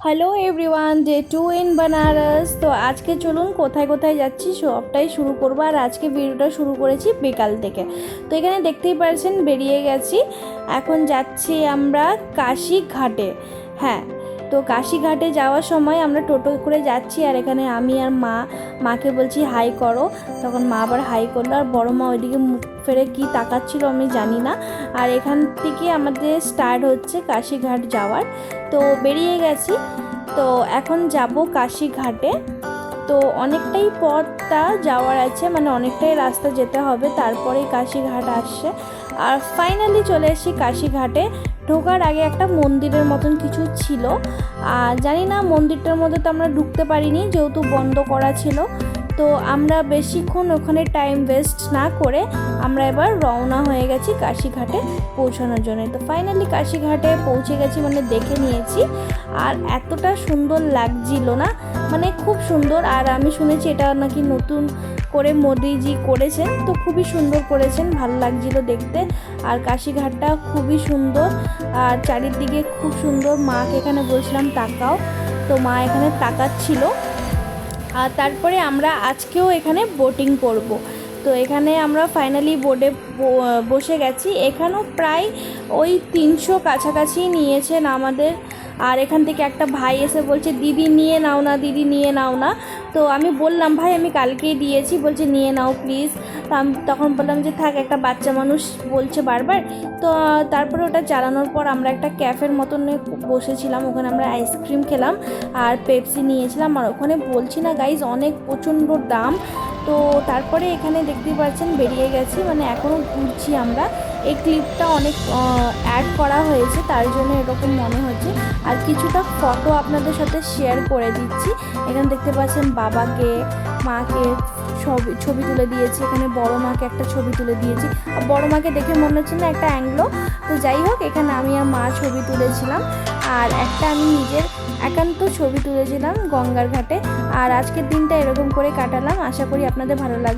Hello everyone, day 2 in Banaras. তো আজকে চলুন কোথায় কোথায় যাচ্ছি সবটাই শুরু করবো। আর আজকে ভিডিওটা শুরু করেছি বিকাল থেকে। তো এখানে দেখতেই পাচ্ছেন বেরিয়ে গেছি, এখন যাচ্ছি আমরা কাশি ঘাটে। হ্যাঁ, তো কাশি ঘাটে যাওয়ার সময় আমরা টোটো করে যাচ্ছি। আর এখানে আমি আর মাকে বলছি হাই করো, তখন মা আবার হাই করলো। আর বড় মা ওইদিকে মুখ ফেরে কি তাকাচ্ছিল আমি জানি না। আর এখান থেকে আমাদের স্টার্ট হচ্ছে কাশিঘাট যাওয়ার। তো বেরিয়ে গেছি, তো এখন যাব কাশিঘাটে। তো অনেকটাই পথটা যাওয়ার আছে, মানে অনেকটাই রাস্তা যেতে হবে, তারপরেই কাশিঘাট আসছে। আর ফাইনালি চলে এসেছি কাশিঘাটে। ঢোকার আগে একটা মন্দিরের মতন কিছু ছিল, আর জানি না মন্দিরটার মধ্যে তো আমরা ঢুকতে পারিনি যেহেতু বন্ধ করা ছিল। তো আমরা বেশিক্ষণ ওখানে টাইম ওয়েস্ট না করে আমরা এবার রওনা হয়ে গেছি কাশিঘাটে পৌঁছানোর জন্য। তো ফাইনালি কাশিঘাটে পৌঁছে গেছি, মানে দেখে নিয়েছি। আর এতটা সুন্দর লাগছিল না, মানে খুব সুন্দর। আর আমি শুনেছি এটা নাকি নতুন করে মোদিজি করেছেন, তো খুবই সুন্দর করেছেন, ভালো লাগছিল দেখতে। আর কাশিঘাটটা খুবই সুন্দর, আর চারিদিকে খুব সুন্দর। মাকে এখানে বলছিলাম তাকাও, তো মা এখানে তাকাচ্ছিল। আর তারপরে আমরা আজকেও এখানে বোটিং করব। তো এখানে আমরা ফাইনালি বোটে বসে গেছি। এখানেও প্রায় ওই 300 কাছাকাছি নিয়েছেন আমাদের। আর এখান থেকে একটা ভাই এসে বলছে দিদি নিয়ে নাও না, দিদি নিয়ে নাও না। তো আমি বললাম ভাই আমি কালকেই দিয়েছি, বলছে নিয়ে নাও প্লিজ। তো আমি তখন বললাম যে থাক, একটা বাচ্চা মানুষ বলছে বারবার। তো তারপরে ওটা চালানোর পর আমরা একটা ক্যাফের মতন বসেছিলাম, ওখানে আমরা আইসক্রিম খেলাম আর পেপসি নিয়েছিলাম। আর ওখানে বলছি না গাইজ, অনেক প্রচণ্ড দাম। তো তারপরে এখানে দেখতেই পাচ্ছেন বেরিয়ে গেছি, মানে এখনও ঘুরছি আমরা। এই ক্লিপটা অনেক অ্যাড করা হয়েছে, তার জন্য এরকম মনে হচ্ছে। আর কিছুটা ফটো আপনাদের সাথে শেয়ার করে দিচ্ছি। এখানে দেখতে পাচ্ছেন বাবাকে, মাকে ছবি তুলে দিয়েছি। এখানে বড় মাকে একটা ছবি তুলে দিয়েছি। আর বড় মাকে দেখে মনে হচ্ছে না একটা অ্যাংলো। তো যাই হোক, এখানে আমি আর মা ছবি তুলেছিলাম। আর একটা আমি নিজের একান্ত ছবি তুলেছিলাম গঙ্গার ঘাটে। আর আজকের দিনটা এরকম করে কাটালাম। আশা করি আপনাদের ভালো লাগবে।